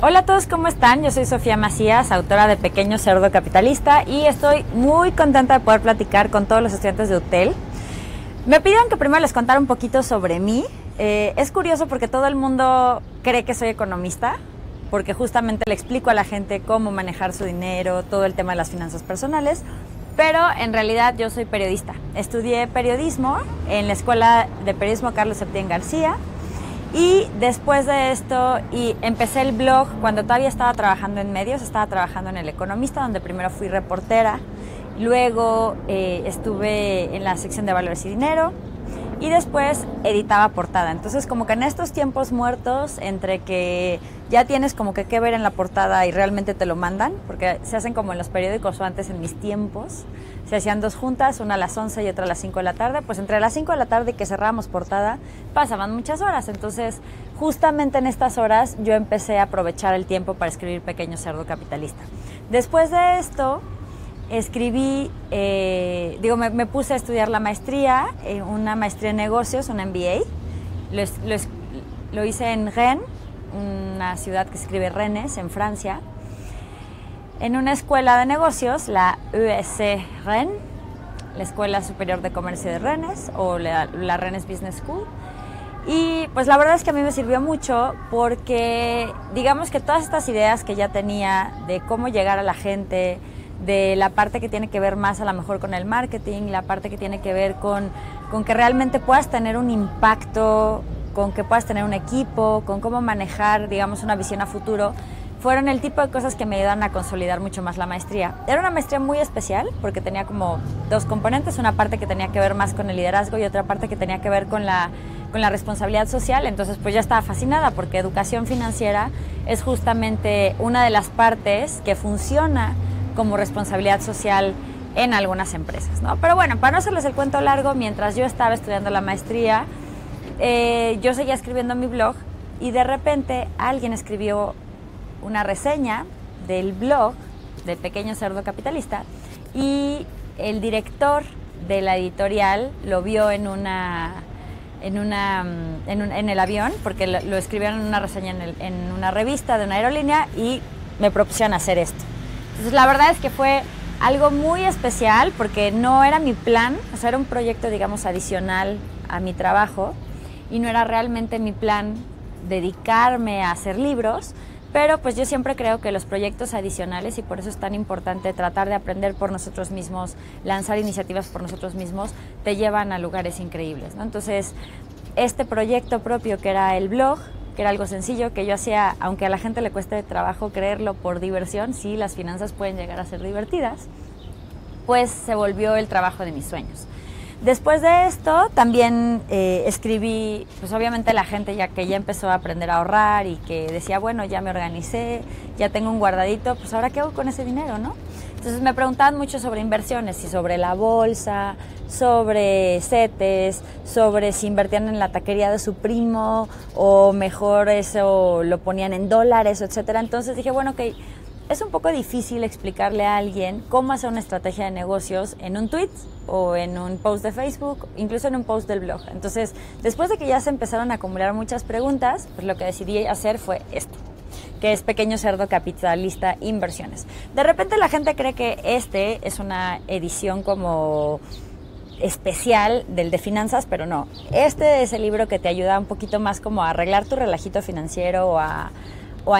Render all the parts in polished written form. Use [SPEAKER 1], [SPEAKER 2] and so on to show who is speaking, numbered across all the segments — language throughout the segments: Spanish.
[SPEAKER 1] Hola a todos, ¿cómo están? Yo soy Sofía Macías, autora de Pequeño Cerdo Capitalista, y estoy muy contenta de poder platicar con todos los estudiantes de UTEL. Me pidieron que primero les contara un poquito sobre mí. Es curioso porque todo el mundo cree que soy economista, porque justamente le explico a la gente cómo manejar su dinero, todo el tema de las finanzas personales, pero en realidad yo soy periodista. Estudié periodismo en la Escuela de Periodismo Carlos Septién García. Y después de esto, empecé el blog cuando todavía estaba trabajando en medios, estaba trabajando en El Economista, donde primero fui reportera, luego estuve en la sección de Valores y Dinero, y después editaba portada. Entonces, como que en estos tiempos muertos, entre que ya tienes como que ver en la portada y realmente te lo mandan, porque se hacen como en los periódicos o antes en mis tiempos, se hacían dos juntas, una a las 11 y otra a las 5 de la tarde, pues entre las 5 de la tarde que cerrábamos portada, pasaban muchas horas. Entonces, justamente en estas horas yo empecé a aprovechar el tiempo para escribir Pequeño Cerdo Capitalista. Después de esto, escribí, me puse a estudiar la maestría, una maestría en negocios, un MBA. Lo hice en Rennes, una ciudad que se escribe Rennes, en Francia, en una escuela de negocios, la ESC Rennes, la Escuela Superior de Comercio de Rennes, o la Rennes Business School. Y pues la verdad es que a mí me sirvió mucho porque digamos que todas estas ideas que ya tenía de cómo llegar a la gente, de la parte que tiene que ver más a lo mejor con el marketing, la parte que tiene que ver con que realmente puedas tener un impacto, con que puedas tener un equipo, con cómo manejar, digamos, una visión a futuro, fueron el tipo de cosas que me ayudaron a consolidar mucho más la maestría. Era una maestría muy especial porque tenía como dos componentes, una parte que tenía que ver más con el liderazgo y otra parte que tenía que ver con la responsabilidad social. Entonces pues ya estaba fascinada porque educación financiera es justamente una de las partes que funciona como responsabilidad social en algunas empresas, ¿no? Pero bueno, para no hacerles el cuento largo, mientras yo estaba estudiando la maestría, yo seguía escribiendo mi blog y de repente alguien escribió una reseña del blog de Pequeño Cerdo Capitalista y el director de la editorial lo vio en el avión, porque lo escribieron en una reseña en una revista de una aerolínea y me propusieron hacer esto. Entonces la verdad es que fue algo muy especial porque no era mi plan, o sea, era un proyecto, digamos, adicional a mi trabajo y no era realmente mi plan dedicarme a hacer libros, pero pues yo siempre creo que los proyectos adicionales, y por eso es tan importante tratar de aprender por nosotros mismos, lanzar iniciativas por nosotros mismos, te llevan a lugares increíbles, ¿no? Entonces, este proyecto propio que era el blog, que era algo sencillo, que yo hacía, aunque a la gente le cueste trabajo creerlo, por diversión, sí, las finanzas pueden llegar a ser divertidas, pues se volvió el trabajo de mis sueños. Después de esto también escribí, pues obviamente la gente ya empezó a aprender a ahorrar y que decía, bueno, ya me organicé, ya tengo un guardadito, pues ahora ¿qué hago con ese dinero, no? Entonces me preguntaban mucho sobre inversiones y sobre la bolsa, sobre CETES, sobre si invertían en la taquería de su primo o mejor eso lo ponían en dólares, etcétera. Entonces dije, bueno, ok, es un poco difícil explicarle a alguien cómo hacer una estrategia de negocios en un tweet o en un post de Facebook, incluso en un post del blog. Entonces, después de que ya se empezaron a acumular muchas preguntas, pues lo que decidí hacer fue esto, que es Pequeño Cerdo Capitalista Inversiones. De repente la gente cree que este es una edición como especial del de finanzas, pero no. Este es el libro que te ayuda un poquito más como a arreglar tu relajito financiero o a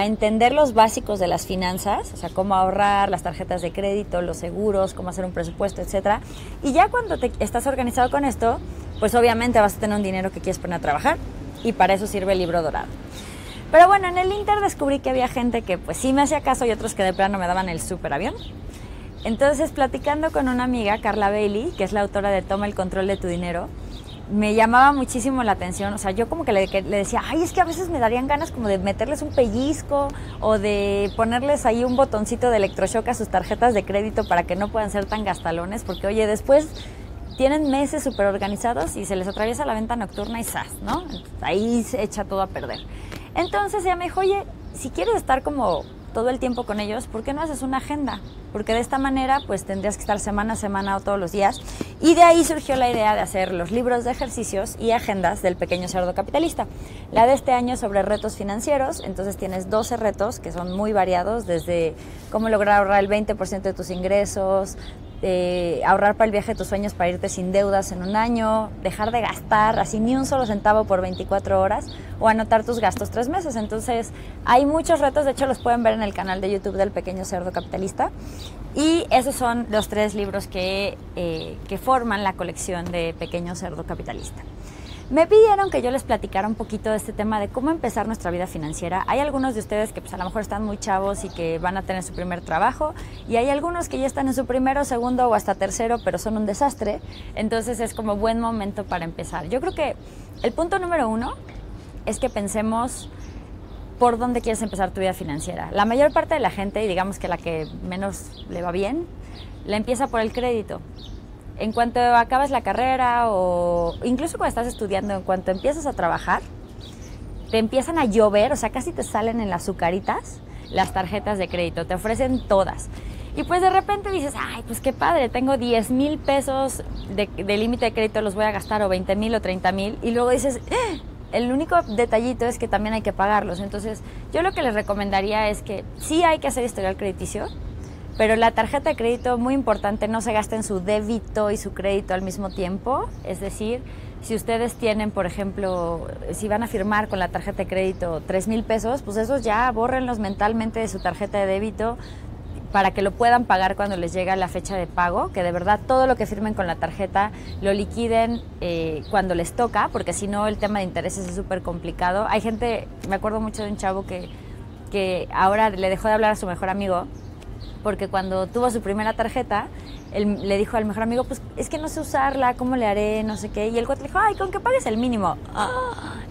[SPEAKER 1] entender los básicos de las finanzas, o sea, cómo ahorrar, las tarjetas de crédito, los seguros, cómo hacer un presupuesto, etcétera. Y ya cuando estás organizado con esto, pues obviamente vas a tener un dinero que quieres poner a trabajar y para eso sirve el libro dorado. Pero bueno, en el Inter descubrí que había gente que pues sí me hacía caso y otros que de plano me daban el superavión. Entonces, platicando con una amiga, Carla Bailey, que es la autora de Toma el control de tu dinero, me llamaba muchísimo la atención, o sea, yo como que le decía, ay, es que a veces me darían ganas como de meterles un pellizco o de ponerles ahí un botoncito de electroshock a sus tarjetas de crédito para que no puedan ser tan gastalones, porque oye, después tienen meses súper organizados y se les atraviesa la venta nocturna y ¡zas!, ¿no? Ahí se echa todo a perder. Entonces ella me dijo, oye, si quieres estar como todo el tiempo con ellos, ¿por qué no haces una agenda? Porque de esta manera pues tendrías que estar semana a semana o todos los días. Y de ahí surgió la idea de hacer los libros de ejercicios y agendas del Pequeño Cerdo Capitalista. La de este año es sobre retos financieros, entonces tienes 12 retos que son muy variados, desde cómo lograr ahorrar el 20% de tus ingresos, ahorrar para el viaje de tus sueños para irte sin deudas en un año, dejar de gastar así ni un solo centavo por 24 horas o anotar tus gastos 3 meses. Entonces hay muchos retos, de hecho los pueden ver en el canal de YouTube del Pequeño Cerdo Capitalista, y esos son los 3 libros que forman la colección de Pequeño Cerdo Capitalista. Me pidieron que yo les platicara un poquito de este tema de cómo empezar nuestra vida financiera. Hay algunos de ustedes que pues, a lo mejor están muy chavos y que van a tener su primer trabajo, y hay algunos que ya están en su primero, segundo o hasta tercero, pero son un desastre. Entonces es como buen momento para empezar. Yo creo que el punto número 1 es que pensemos por dónde quieres empezar tu vida financiera. La mayor parte de la gente, y digamos que la que menos le va bien, la empieza por el crédito. En cuanto acabas la carrera o incluso cuando estás estudiando, en cuanto empiezas a trabajar, te empiezan a llover, o sea, casi te salen en las azucaritas las tarjetas de crédito, te ofrecen todas. Y pues de repente dices, ay, pues qué padre, tengo 10,000 pesos de límite de crédito, los voy a gastar, o 20,000 o 30,000, y luego dices, el único detallito es que también hay que pagarlos. Entonces, yo lo que les recomendaría es que sí hay que hacer historial crediticio, pero la tarjeta de crédito, muy importante, no se gasten su débito y su crédito al mismo tiempo. Es decir, si ustedes tienen, por ejemplo, si van a firmar con la tarjeta de crédito 3,000 pesos, pues esos ya bórrenlos mentalmente de su tarjeta de débito para que lo puedan pagar cuando les llega la fecha de pago, que de verdad todo lo que firmen con la tarjeta lo liquiden cuando les toca, porque si no el tema de intereses es súper complicado. Hay gente, me acuerdo mucho de un chavo que ahora le dejó de hablar a su mejor amigo, porque cuando tuvo su primera tarjeta, él le dijo al mejor amigo, pues es que no sé usarla, ¿cómo le haré? No sé qué. Y el cuate le dijo, ay, con que pagues el mínimo.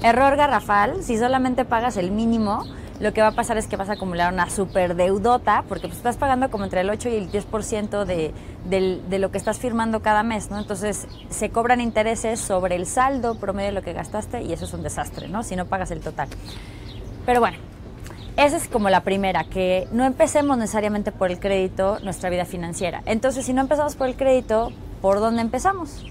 [SPEAKER 1] Error garrafal. Si solamente pagas el mínimo, lo que va a pasar es que vas a acumular una super deudota, porque pues estás pagando como entre el 8 y el 10% de lo que estás firmando cada mes, ¿no? Entonces se cobran intereses sobre el saldo promedio de lo que gastaste, y eso es un desastre, ¿no? Si no pagas el total. Pero bueno, esa es como la primera, que no empecemos necesariamente por el crédito nuestra vida financiera. Entonces, si no empezamos por el crédito, ¿por dónde empezamos?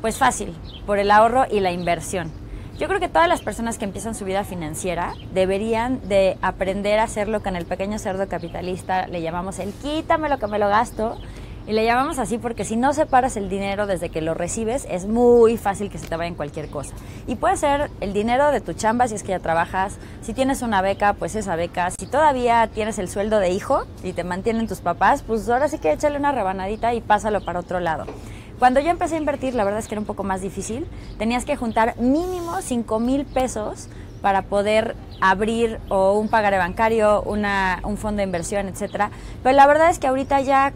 [SPEAKER 1] Pues fácil, por el ahorro y la inversión. Yo creo que todas las personas que empiezan su vida financiera deberían de aprender a hacer lo que en el Pequeño Cerdo Capitalista le llamamos el quítame lo que me lo gasto. Y le llamamos así porque si no separas el dinero desde que lo recibes, es muy fácil que se te vaya en cualquier cosa. Y puede ser el dinero de tu chamba si es que ya trabajas, si tienes una beca, pues esa beca, si todavía tienes el sueldo de hijo y te mantienen tus papás, pues ahora sí que échale una rebanadita y pásalo para otro lado. Cuando yo empecé a invertir, la verdad es que era un poco más difícil. Tenías que juntar mínimo 5,000 pesos para poder abrir o un pagaré bancario, un fondo de inversión, etcétera. Pero la verdad es que ahorita ya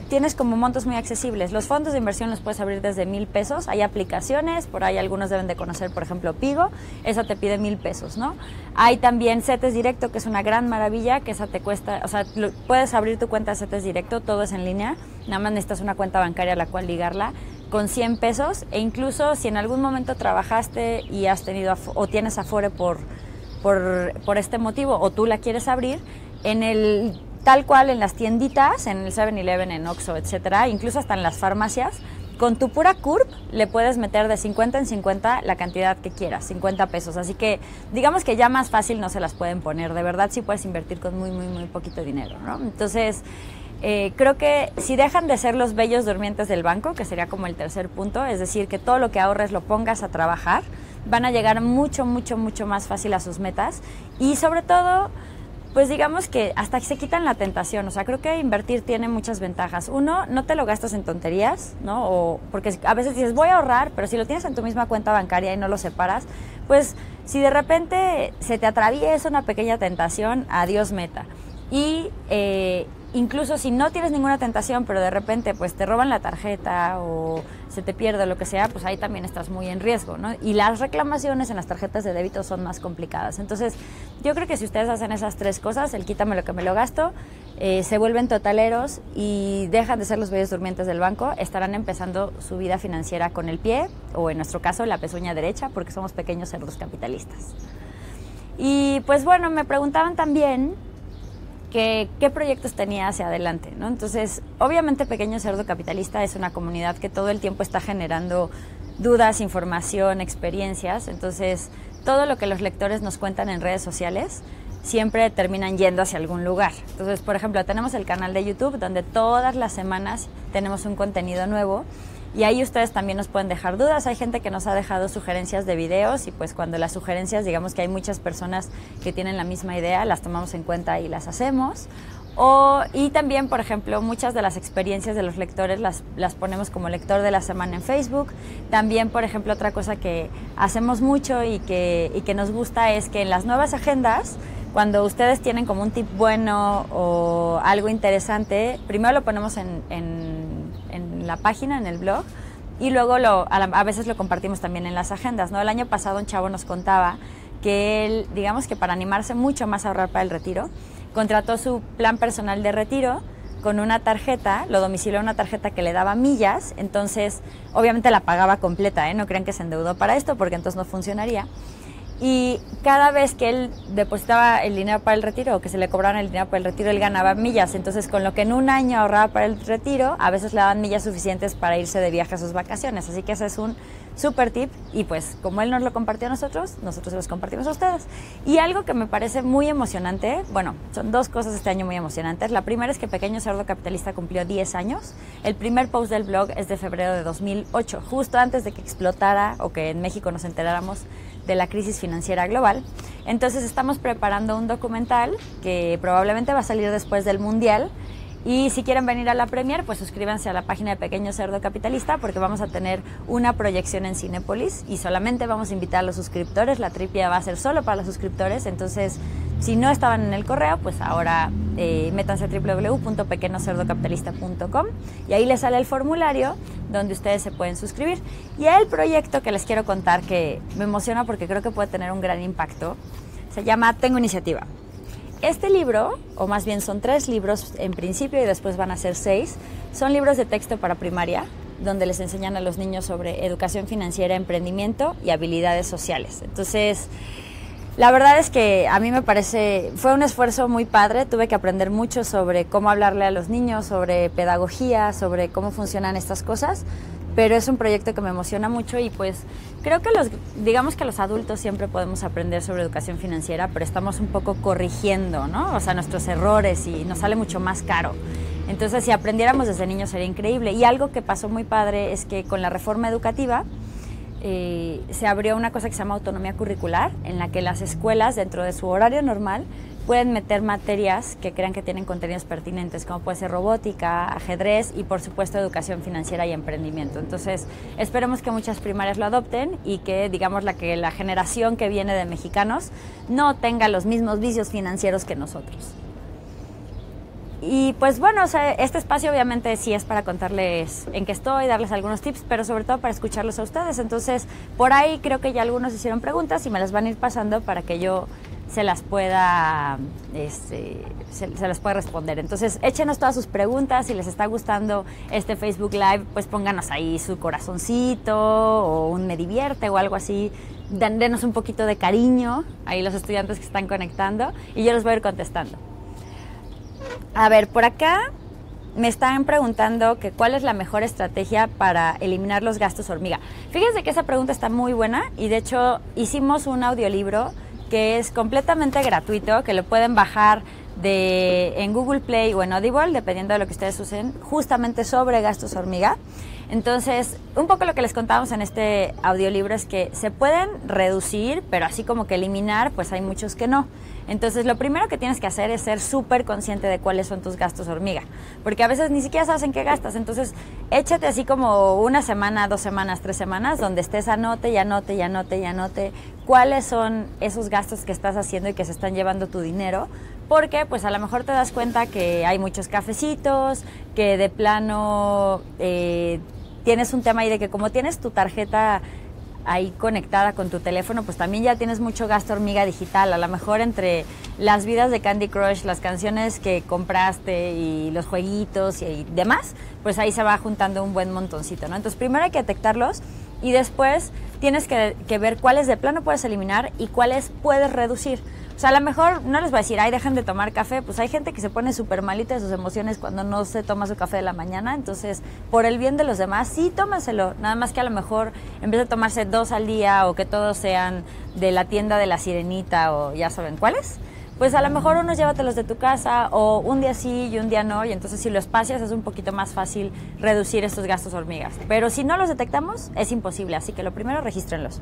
[SPEAKER 1] tienes como montos muy accesibles. Los fondos de inversión los puedes abrir desde 1,000 pesos. Hay aplicaciones, por ahí algunos deben de conocer, por ejemplo, Pigo. Esa te pide 1,000 pesos, ¿no? Hay también CETES Directo, que es una gran maravilla, que esa te cuesta, o sea, puedes abrir tu cuenta de CETES Directo, todo es en línea. Nada más necesitas una cuenta bancaria a la cual ligarla con 100 pesos. E incluso si en algún momento trabajaste y has tenido o tienes Afore por este motivo, o tú la quieres abrir, en el tal cual en las tienditas, en el 7-Eleven, en Oxxo, etcétera, incluso hasta en las farmacias, con tu pura CURP le puedes meter de 50 en 50 la cantidad que quieras, 50 pesos. Así que digamos que ya más fácil no se las pueden poner. De verdad sí puedes invertir con muy, muy, muy poquito dinero, ¿no? Entonces, creo que si dejan de ser los bellos durmientes del banco, que sería como el tercer punto, es decir, que todo lo que ahorres lo pongas a trabajar, van a llegar mucho, mucho, mucho más fácil a sus metas. Y sobre todo, pues digamos que hasta se quitan la tentación. O sea, creo que invertir tiene muchas ventajas. Uno, no te lo gastas en tonterías, ¿no? O porque a veces dices, voy a ahorrar, pero si lo tienes en tu misma cuenta bancaria y no lo separas, pues si de repente se te atraviesa una pequeña tentación, adiós meta. Y incluso si no tienes ninguna tentación, pero de repente pues te roban la tarjeta o se te pierde lo que sea, pues ahí también estás muy en riesgo, ¿no? Y las reclamaciones en las tarjetas de débito son más complicadas. Entonces, Yo creo que si ustedes hacen esas 3 cosas, el quítame lo que me lo gasto, se vuelven totaleros y dejan de ser los bellos durmientes del banco, estarán empezando su vida financiera con el pie, o en nuestro caso la pezuña derecha, porque somos pequeños cerdos capitalistas. Y pues bueno, me preguntaban también qué proyectos tenía hacia adelante, ¿no? Entonces, obviamente Pequeño Cerdo Capitalista es una comunidad que todo el tiempo está generando dudas, información, experiencias. Entonces, todo lo que los lectores nos cuentan en redes sociales siempre terminan yendo hacia algún lugar. Entonces, por ejemplo, tenemos el canal de YouTube donde todas las semanas tenemos un contenido nuevo y ahí ustedes también nos pueden dejar dudas. Hay gente que nos ha dejado sugerencias de videos y pues cuando las sugerencias, digamos que hay muchas personas que tienen la misma idea, las tomamos en cuenta y las hacemos. Y también, por ejemplo, muchas de las experiencias de los lectores las ponemos como lector de la semana en Facebook. También, por ejemplo, otra cosa que hacemos mucho y que nos gusta es que en las nuevas agendas, cuando ustedes tienen como un tip bueno o algo interesante, primero lo ponemos en la página, en el blog, y luego a veces lo compartimos también en las agendas, ¿no? El año pasado un chavo nos contaba que él, digamos que para animarse mucho más a ahorrar para el retiro, contrató su plan personal de retiro con una tarjeta, lo domicilió una tarjeta que le daba millas, entonces obviamente la pagaba completa, no crean que se endeudó para esto porque entonces no funcionaría. Y cada vez que él depositaba el dinero para el retiro o que se le cobraban el dinero para el retiro, él ganaba millas. Entonces, con lo que en un año ahorraba para el retiro, a veces le daban millas suficientes para irse de viaje a sus vacaciones. Así que ese es un súper tip y pues como él nos lo compartió a nosotros se los compartimos a ustedes. Y algo que me parece muy emocionante, bueno, son 2 cosas este año muy emocionantes. La primera es que Pequeño Cerdo Capitalista cumplió 10 años. El primer post del blog es de febrero de 2008, justo antes de que explotara o que en México nos enteráramos de la crisis financiera global. Entonces estamos preparando un documental que probablemente va a salir después del Mundial. Y si quieren venir a la premier, pues suscríbanse a la página de Pequeño Cerdo Capitalista porque vamos a tener una proyección en Cinépolis y solamente vamos a invitar a los suscriptores. La tripia va a ser solo para los suscriptores. Entonces, si no estaban en el correo, pues ahora métanse a www.pequeñocerdocapitalista.com y ahí les sale el formulario donde ustedes se pueden suscribir. Y el proyecto que les quiero contar que me emociona porque creo que puede tener un gran impacto, se llama Tengo Iniciativa. Este libro, o más bien son 3 libros en principio y después van a ser 6, son libros de texto para primaria, donde les enseñan a los niños sobre educación financiera, emprendimiento y habilidades sociales. Entonces, la verdad es que a mí me parece, fue un esfuerzo muy padre, tuve que aprender mucho sobre cómo hablarle a los niños, sobre pedagogía, sobre cómo funcionan estas cosas, pero es un proyecto que me emociona mucho y pues creo que digamos que los adultos siempre podemos aprender sobre educación financiera, pero estamos un poco corrigiendo, ¿no? O sea, nuestros errores y nos sale mucho más caro. Entonces, si aprendiéramos desde niños sería increíble. Y algo que pasó muy padre es que con la reforma educativa se abrió una cosa que se llama autonomía curricular, en la que las escuelas, dentro de su horario normal, pueden meter materias que crean que tienen contenidos pertinentes, como puede ser robótica, ajedrez y por supuesto educación financiera y emprendimiento. Entonces esperemos que muchas primarias lo adopten y que digamos que la generación que viene de mexicanos no tenga los mismos vicios financieros que nosotros. Y pues bueno, o sea, este espacio obviamente sí es para contarles en qué estoy, darles algunos tips, pero sobre todo para escucharlos a ustedes. Entonces por ahí creo que ya algunos hicieron preguntas y me las van a ir pasando para que yo se las pueda responder. Entonces, échenos todas sus preguntas. Si les está gustando este Facebook Live, pues pónganos ahí su corazoncito o un me divierte o algo así. Denos un poquito de cariño ahí los estudiantes que están conectando y yo los voy a ir contestando. A ver, por acá me están preguntando que cuál es la mejor estrategia para eliminar los gastos hormiga. Fíjense que esa pregunta está muy buena y de hecho hicimos un audiolibro que es completamente gratuito, que lo pueden bajar en Google Play o en Audible, dependiendo de lo que ustedes usen, justamente sobre gastos hormiga. Entonces, un poco lo que les contábamos en este audiolibro es que se pueden reducir, pero así como que eliminar, pues hay muchos que no. Entonces, lo primero que tienes que hacer es ser súper consciente de cuáles son tus gastos hormiga, porque a veces ni siquiera sabes en qué gastas. Entonces, échate así como 1 semana, 2 semanas, 3 semanas, donde estés anote y anote y anote y anote cuáles son esos gastos que estás haciendo y que se están llevando tu dinero, porque pues a lo mejor te das cuenta que hay muchos cafecitos, que de plano tienes un tema ahí de que como tienes tu tarjeta ahí conectada con tu teléfono, pues también ya tienes mucho gasto hormiga digital. A lo mejor entre las vidas de Candy Crush, las canciones que compraste y los jueguitos y demás, pues ahí se va juntando un buen montoncito, ¿no? Entonces primero hay que detectarlos y después tienes que ver cuáles de plano puedes eliminar y cuáles puedes reducir. O sea, a lo mejor no les voy a decir, ay, dejen de tomar café. Pues hay gente que se pone súper malita de sus emociones cuando no se toma su café de la mañana. Entonces, por el bien de los demás, sí, tómenselo. Nada más que a lo mejor, en vez de tomarse 2 al día o que todos sean de la tienda de la Sirenita o ya saben cuáles, pues a lo mejor unos llévatelos de tu casa o un día sí y un día no. Y entonces si lo espacias es un poquito más fácil reducir estos gastos hormigas. Pero si no los detectamos, es imposible. Así que lo primero, regístrenlos.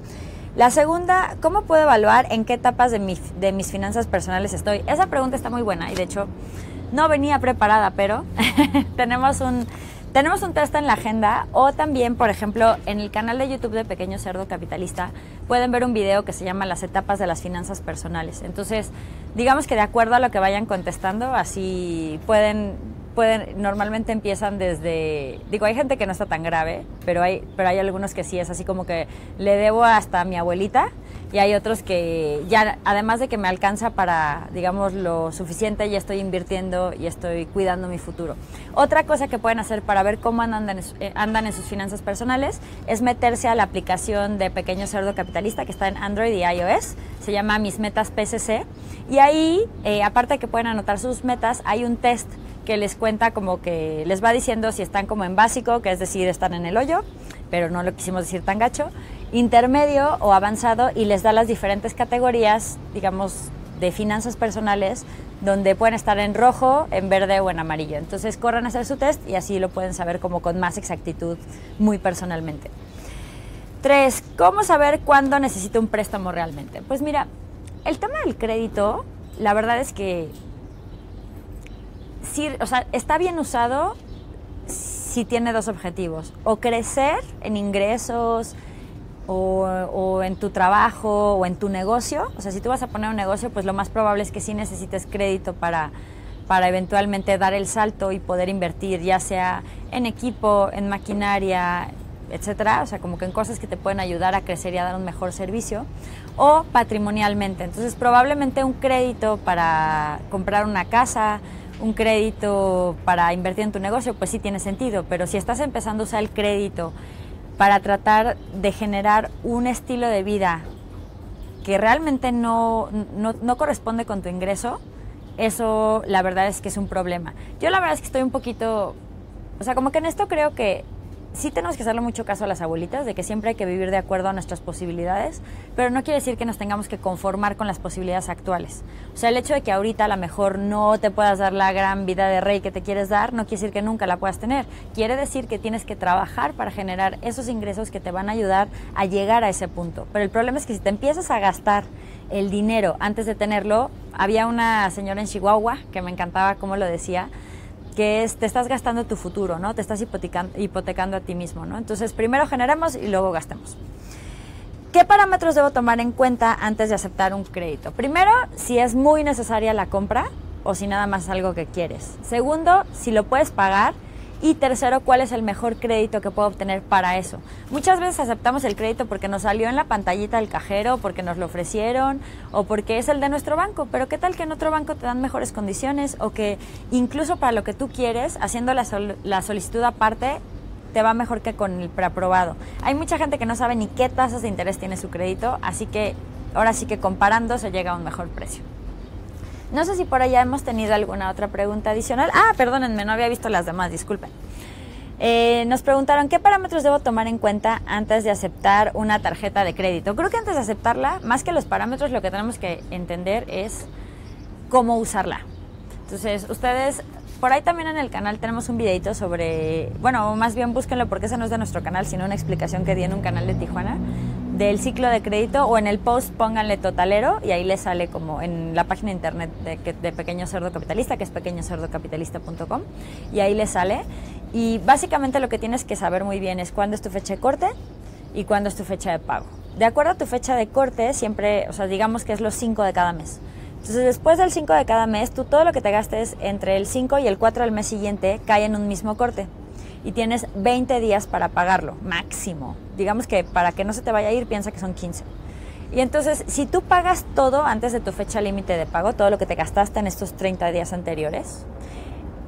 [SPEAKER 1] La segunda, ¿cómo puedo evaluar en qué etapas de mis finanzas personales estoy? Esa pregunta está muy buena y de hecho no venía preparada, pero tenemos un test en la agenda o también, por ejemplo, en el canal de YouTube de Pequeño Cerdo Capitalista pueden ver un video que se llama Las etapas de las finanzas personales. Entonces, digamos que de acuerdo a lo que vayan contestando, así pueden normalmente empiezan desde, digo, hay gente que no está tan grave, pero hay algunos que sí es así como que le debo hasta a mi abuelita y hay otros que ya, además de que me alcanza para, digamos, lo suficiente, ya estoy invirtiendo y estoy cuidando mi futuro. Otra cosa que pueden hacer para ver cómo andan en sus finanzas personales es meterse a la aplicación de Pequeño Cerdo Capitalista que está en Android y iOS, se llama Mis Metas PCC y ahí, aparte de que pueden anotar sus metas, hay un test que les cuenta como que les va diciendo si están como en básico, que es decir, están en el hoyo, pero no lo quisimos decir tan gacho, intermedio o avanzado y les da las diferentes categorías, digamos, de finanzas personales, donde pueden estar en rojo, en verde o en amarillo. Entonces corran a hacer su test y así lo pueden saber como con más exactitud muy personalmente. 3. ¿Cómo saber cuándo necesito un préstamo realmente? Pues mira, el tema del crédito, la verdad es que sí, o sea, está bien usado si tiene 2 objetivos, o crecer en ingresos o en tu trabajo o en tu negocio. O sea, si tú vas a poner un negocio, pues lo más probable es que sí necesites crédito para eventualmente dar el salto y poder invertir, ya sea en equipo, en maquinaria, etcétera, o sea, como que en cosas que te pueden ayudar a crecer y a dar un mejor servicio, o patrimonialmente. Entonces, probablemente un crédito para comprar una casa, un crédito para invertir en tu negocio, pues sí tiene sentido, pero si estás empezando a usar el crédito para tratar de generar un estilo de vida que realmente no corresponde con tu ingreso, eso la verdad es que es un problema. Yo la verdad es que estoy un poquito, o sea, como que en esto creo que sí tenemos que hacerle mucho caso a las abuelitas, de que siempre hay que vivir de acuerdo a nuestras posibilidades, pero no quiere decir que nos tengamos que conformar con las posibilidades actuales. O sea, el hecho de que ahorita a lo mejor no te puedas dar la gran vida de rey que te quieres dar, no quiere decir que nunca la puedas tener. Quiere decir que tienes que trabajar para generar esos ingresos que te van a ayudar a llegar a ese punto. Pero el problema es que si te empiezas a gastar el dinero antes de tenerlo, había una señora en Chihuahua que me encantaba cómo lo decía, que es, te estás gastando tu futuro, ¿no? Te estás hipotecando a ti mismo, ¿no? Entonces, primero generemos y luego gastemos. ¿Qué parámetros debo tomar en cuenta antes de aceptar un crédito? Primero, si es muy necesaria la compra o si nada más es algo que quieres. Segundo, si lo puedes pagar. Y tercero, ¿cuál es el mejor crédito que puedo obtener para eso? Muchas veces aceptamos el crédito porque nos salió en la pantallita del cajero, porque nos lo ofrecieron o porque es el de nuestro banco. Pero ¿qué tal que en otro banco te dan mejores condiciones o que incluso para lo que tú quieres, haciendo la solicitud aparte, te va mejor que con el preaprobado? Hay mucha gente que no sabe ni qué tasas de interés tiene su crédito, así que ahora sí que comparando se llega a un mejor precio. No sé si por allá hemos tenido alguna otra pregunta adicional. Perdónenme, no había visto las demás, disculpen. Nos preguntaron qué parámetros debo tomar en cuenta antes de aceptar una tarjeta de crédito. Creo que antes de aceptarla, más que los parámetros, lo que tenemos que entender es cómo usarla. Entonces, ustedes, por ahí también en el canal tenemos un videito sobre, bueno, más bien búsquenlo porque ese no es de nuestro canal, sino una explicación que di en un canal de Tijuana, del ciclo de crédito, o en el post pónganle totalero y ahí les sale como en la página de internet de Pequeño Cerdo Capitalista, que es pequeñocerdocapitalista.com, y ahí les sale. Y básicamente lo que tienes que saber muy bien es cuándo es tu fecha de corte y cuándo es tu fecha de pago. De acuerdo a tu fecha de corte, siempre, o sea, digamos que es los 5 de cada mes. Entonces, después del 5 de cada mes, tú todo lo que te gastes entre el 5 y el 4 del mes siguiente cae en un mismo corte. y tienes 20 días para pagarlo, máximo. Digamos que para que no se te vaya a ir, piensa que son 15. Y entonces, si tú pagas todo antes de tu fecha límite de pago, todo lo que te gastaste en estos 30 días anteriores,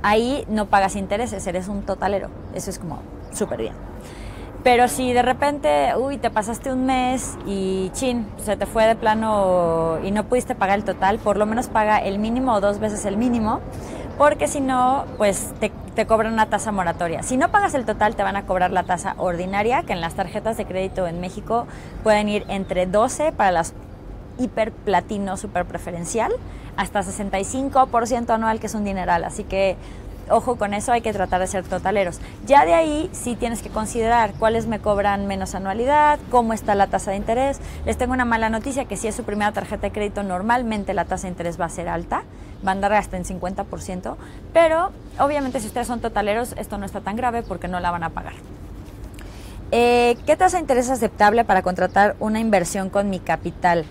[SPEAKER 1] ahí no pagas intereses, eres un totalero. Eso es como súper bien. Pero si de repente, te pasaste un mes y se te fue de plano y no pudiste pagar el total, por lo menos paga el mínimo o 2 veces el mínimo, porque si no, pues te cobran una tasa moratoria. Si no pagas el total, te van a cobrar la tasa ordinaria, que en las tarjetas de crédito en México pueden ir entre 12 para las hiper platino super preferencial, hasta 65% anual, que es un dineral. Así que ojo con eso, hay que tratar de ser totaleros. Ya de ahí sí tienes que considerar cuáles me cobran menos anualidad, cómo está la tasa de interés. Les tengo una mala noticia, que si es su primera tarjeta de crédito, normalmente la tasa de interés va a ser alta, va a andar hasta en 50%, pero obviamente si ustedes son totaleros, esto no está tan grave porque no la van a pagar. ¿Qué tasa de interés es aceptable para contratar una inversión con mi capital?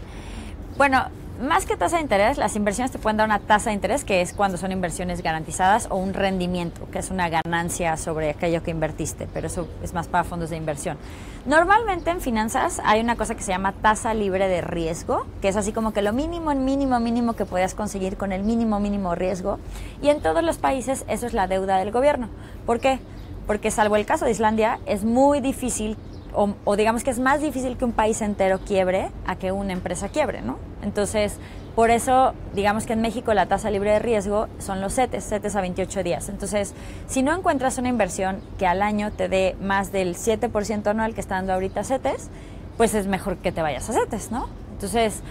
[SPEAKER 1] Bueno, más que tasa de interés, las inversiones te pueden dar una tasa de interés, que es cuando son inversiones garantizadas, o un rendimiento, que es una ganancia sobre aquello que invertiste, pero eso es más para fondos de inversión. Normalmente en finanzas hay una cosa que se llama tasa libre de riesgo, que es así como que lo mínimo que puedas conseguir con el mínimo riesgo, y en todos los países eso es la deuda del gobierno. ¿Por qué? Porque salvo el caso de Islandia, es muy difícil, o digamos que es más difícil que un país entero quiebre a que una empresa quiebre, ¿no? Entonces, por eso, digamos que en México la tasa libre de riesgo son los CETES a 28 días. Entonces, si no encuentras una inversión que al año te dé más del 7% anual que está dando ahorita CETES, pues es mejor que te vayas a CETES, ¿no? Entonces,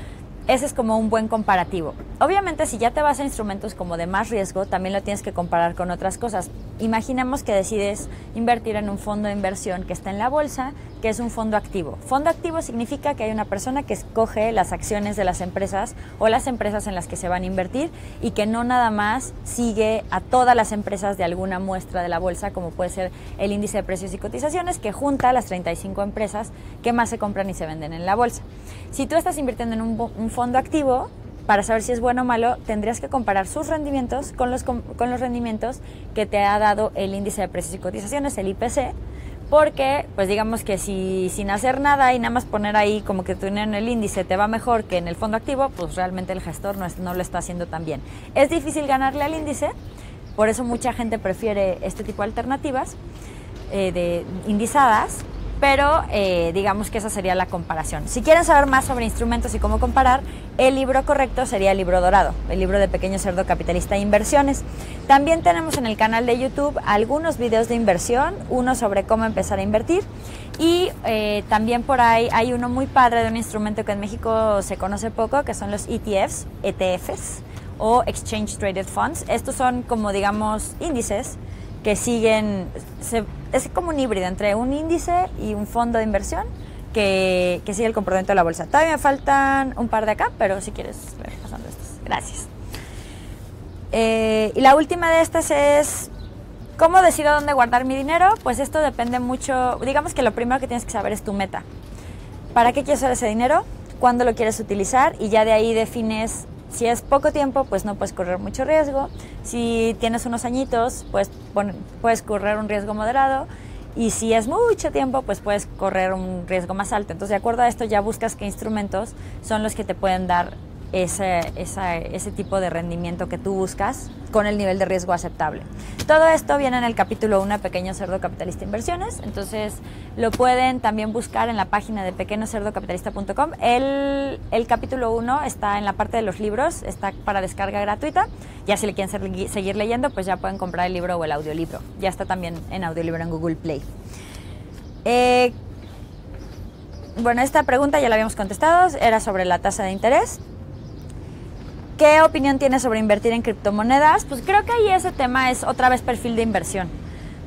[SPEAKER 1] ese es como un buen comparativo. Obviamente, si ya te vas a instrumentos como de más riesgo, también lo tienes que comparar con otras cosas. Imaginemos que decides invertir en un fondo de inversión que está en la bolsa, que es un fondo activo. Fondo activo significa que hay una persona que escoge las acciones de las empresas o las empresas en las que se van a invertir, y que no nada más sigue a todas las empresas de alguna muestra de la bolsa, como puede ser el índice de precios y cotizaciones, que junta las 35 empresas que más se compran y se venden en la bolsa. Si tú estás invirtiendo en un fondo activo, para saber si es bueno o malo, tendrías que comparar sus rendimientos con los rendimientos que te ha dado el índice de precios y cotizaciones, el IPC, porque, pues digamos que si sin hacer nada y nada más poner ahí como que tu dinero en el índice te va mejor que en el fondo activo, pues realmente el gestor no lo está haciendo tan bien. Es difícil ganarle al índice, por eso mucha gente prefiere este tipo de alternativas de indizadas, pero digamos que esa sería la comparación. Si quieren saber más sobre instrumentos y cómo comparar, el libro correcto sería el libro dorado, el libro de Pequeño Cerdo Capitalista e Inversiones. También tenemos en el canal de YouTube algunos videos de inversión, uno sobre cómo empezar a invertir, y también por ahí hay uno muy padre de un instrumento que en México se conoce poco, que son los ETFs o Exchange Traded Funds. Estos son como, digamos, índices que siguen, es como un híbrido entre un índice y un fondo de inversión que sigue el comportamiento de la bolsa. Todavía me faltan un par de acá, pero si quieres ver pasando estos. Gracias. Y la última de estas es, ¿cómo decido dónde guardar mi dinero? Pues esto depende mucho. Digamos que lo primero que tienes que saber es tu meta. ¿Para qué quieres usar ese dinero? ¿Cuándo lo quieres utilizar? Y ya de ahí defines. Si es poco tiempo, pues no puedes correr mucho riesgo. Si tienes unos añitos, pues puedes correr un riesgo moderado. Y si es mucho tiempo, pues puedes correr un riesgo más alto. Entonces, de acuerdo a esto, ya buscas qué instrumentos son los que te pueden dar ese tipo de rendimiento que tú buscas con el nivel de riesgo aceptable. Todo esto viene en el capítulo 1 de Pequeño Cerdo Capitalista Inversiones, entonces lo pueden también buscar en la página de pequeñocerdocapitalista.com. El capítulo 1 está en la parte de los libros, está para descarga gratuita. Ya si le quieren seguir leyendo, pues ya pueden comprar el libro o el audiolibro. Ya está también en audiolibro en Google Play. Bueno, esta pregunta ya la habíamos contestado, era sobre la tasa de interés. ¿Qué opinión tienes sobre invertir en criptomonedas? Pues creo que ahí ese tema es otra vez perfil de inversión.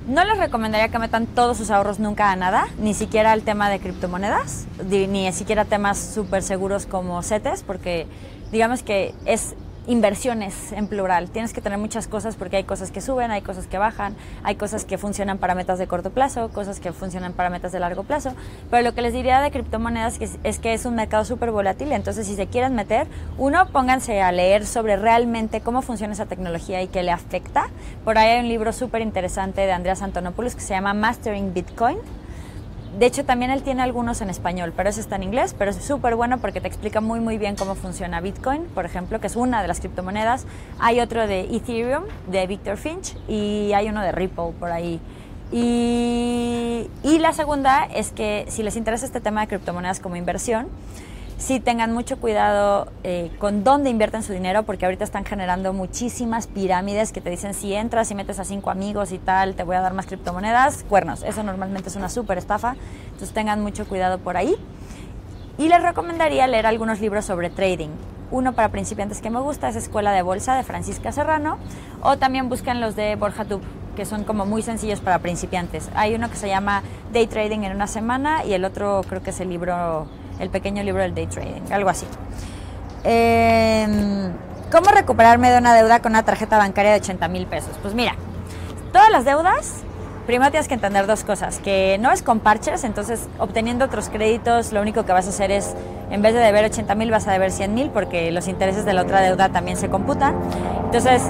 [SPEAKER 1] No les recomendaría que metan todos sus ahorros nunca a nada, ni siquiera al tema de criptomonedas, ni siquiera temas súper seguros como CETES, porque digamos que es inversiones en plural. Tienes que tener muchas cosas porque hay cosas que suben, hay cosas que bajan, hay cosas que funcionan para metas de corto plazo, cosas que funcionan para metas de largo plazo. Pero lo que les diría de criptomonedas es que es un mercado súper volátil. Entonces, si se quieren meter, pónganse a leer sobre realmente cómo funciona esa tecnología y qué le afecta. Por ahí hay un libro súper interesante de Andreas Antonopoulos que se llama Mastering Bitcoin. De hecho, también él tiene algunos en español, pero ese está en inglés, pero es súper bueno porque te explica muy bien cómo funciona Bitcoin, por ejemplo, que es una de las criptomonedas. Hay otro de Ethereum, de Victor Finch, y hay uno de Ripple por ahí. Y la segunda es que si les interesa este tema de criptomonedas como inversión, sí tengan mucho cuidado con dónde invierten su dinero, porque ahorita están generando muchísimas pirámides que te dicen si entras y metes a 5 amigos y tal, te voy a dar más criptomonedas, cuernos. Eso normalmente es una súper estafa, entonces tengan mucho cuidado por ahí. Y les recomendaría leer algunos libros sobre trading. Uno para principiantes que me gusta es Escuela de Bolsa de Francisca Serrano, o también busquen los de Borja Tub, que son como muy sencillos para principiantes. Hay uno que se llama Day Trading en una semana y el otro creo que es el pequeño libro del Day Trading, algo así. ¿Cómo recuperarme de una deuda con una tarjeta bancaria de 80,000 pesos? Pues mira, todas las deudas, primero tienes que entender dos cosas, que no es con parches, entonces obteniendo otros créditos lo único que vas a hacer es, en vez de deber 80,000 vas a deber 100,000 porque los intereses de la otra deuda también se computan. Entonces,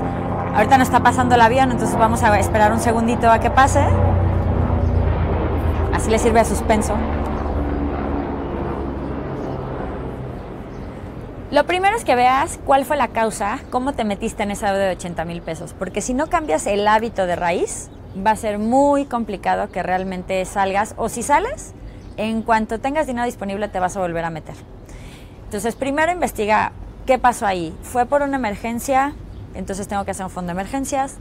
[SPEAKER 1] ahorita no está pasando el avión, entonces vamos a esperar un segundito a que pase. Así le sirve a suspenso. Lo primero es que veas cuál fue la causa, cómo te metiste en esa deuda de 80,000 pesos, porque si no cambias el hábito de raíz, va a ser muy complicado que realmente salgas, o si sales, en cuanto tengas dinero disponible te vas a volver a meter. Entonces, primero investiga qué pasó ahí. ¿Fue por una emergencia? Entonces tengo que hacer un fondo de emergencias.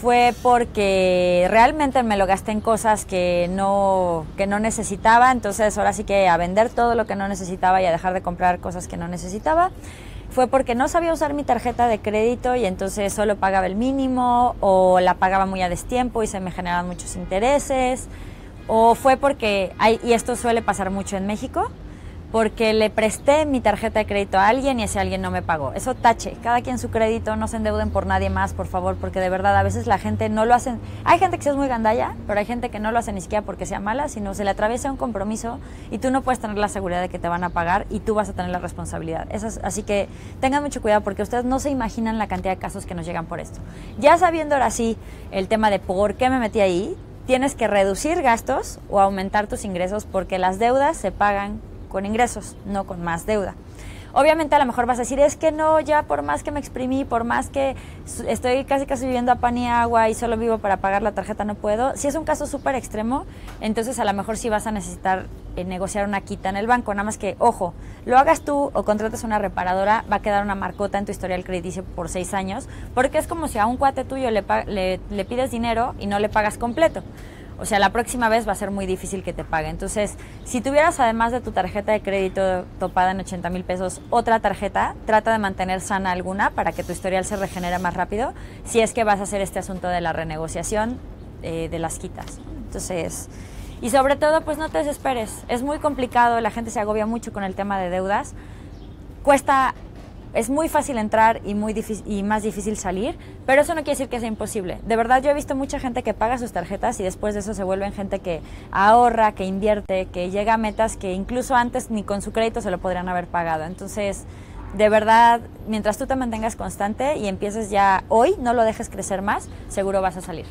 [SPEAKER 1] ¿Fue porque realmente me lo gasté en cosas que no necesitaba? Entonces ahora sí que a vender todo lo que no necesitaba y a dejar de comprar cosas que no necesitaba. ¿Fue porque no sabía usar mi tarjeta de crédito y entonces solo pagaba el mínimo, o la pagaba muy a destiempo y se me generaban muchos intereses? ¿O fue porque, y esto suele pasar mucho en México, porque le presté mi tarjeta de crédito a alguien y ese alguien no me pagó? Eso tache, cada quien su crédito, no se endeuden por nadie más, por favor, porque de verdad a veces la gente no lo hace. Hay gente que sí es muy gandalla, pero hay gente que no lo hace ni siquiera porque sea mala, sino se le atraviesa un compromiso y tú no puedes tener la seguridad de que te van a pagar y tú vas a tener la responsabilidad. Así que tengan mucho cuidado porque ustedes no se imaginan la cantidad de casos que nos llegan por esto. Ya sabiendo ahora sí el tema de por qué me metí ahí, tienes que reducir gastos o aumentar tus ingresos, porque las deudas se pagan con ingresos, no con más deuda. Obviamente a lo mejor vas a decir, es que no, ya por más que me exprimí, por más que estoy casi viviendo a pan y agua y solo vivo para pagar la tarjeta, no puedo. Si es un caso súper extremo, entonces a lo mejor sí vas a necesitar negociar una quita en el banco. Nada más que, ojo, lo hagas tú o contrates una reparadora, va a quedar una marcota en tu historial crediticio por 6 años, porque es como si a un cuate tuyo le pides dinero y no le pagas completo. O sea, la próxima vez va a ser muy difícil que te pague. Entonces, si tuvieras además de tu tarjeta de crédito topada en 80,000 pesos, otra tarjeta, trata de mantener sana alguna para que tu historial se regenere más rápido, si es que vas a hacer este asunto de la renegociación de las quitas. Entonces, y sobre todo, pues no te desesperes. Es muy complicado, la gente se agobia mucho con el tema de deudas. Es muy fácil entrar y más difícil salir, pero eso no quiere decir que sea imposible. De verdad, yo he visto mucha gente que paga sus tarjetas y después de eso se vuelven gente que ahorra, que invierte, que llega a metas que incluso antes ni con su crédito se lo podrían haber pagado. Entonces, de verdad, mientras tú te mantengas constante y empieces ya hoy, no lo dejes crecer más, seguro vas a salir.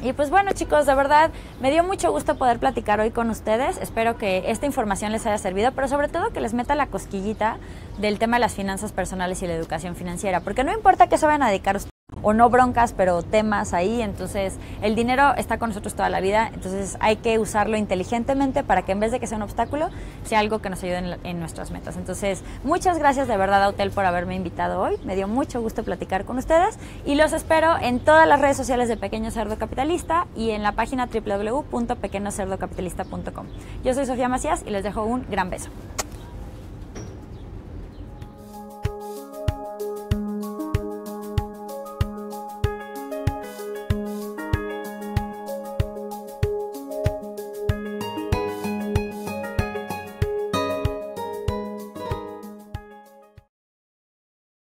[SPEAKER 1] Y pues bueno, chicos, de verdad me dio mucho gusto poder platicar hoy con ustedes. Espero que esta información les haya servido, pero sobre todo que les meta la cosquillita del tema de las finanzas personales y la educación financiera, porque no importa qué se vayan a dedicar ustedes, o no broncas, pero temas ahí. Entonces el dinero está con nosotros toda la vida, entonces hay que usarlo inteligentemente para que en vez de que sea un obstáculo, sea algo que nos ayude en nuestras metas. Entonces muchas gracias de verdad a Autel por haberme invitado hoy, me dio mucho gusto platicar con ustedes y los espero en todas las redes sociales de Pequeño Cerdo Capitalista y en la página www.pequeñocerdocapitalista.com. Yo soy Sofía Macías y les dejo un gran beso.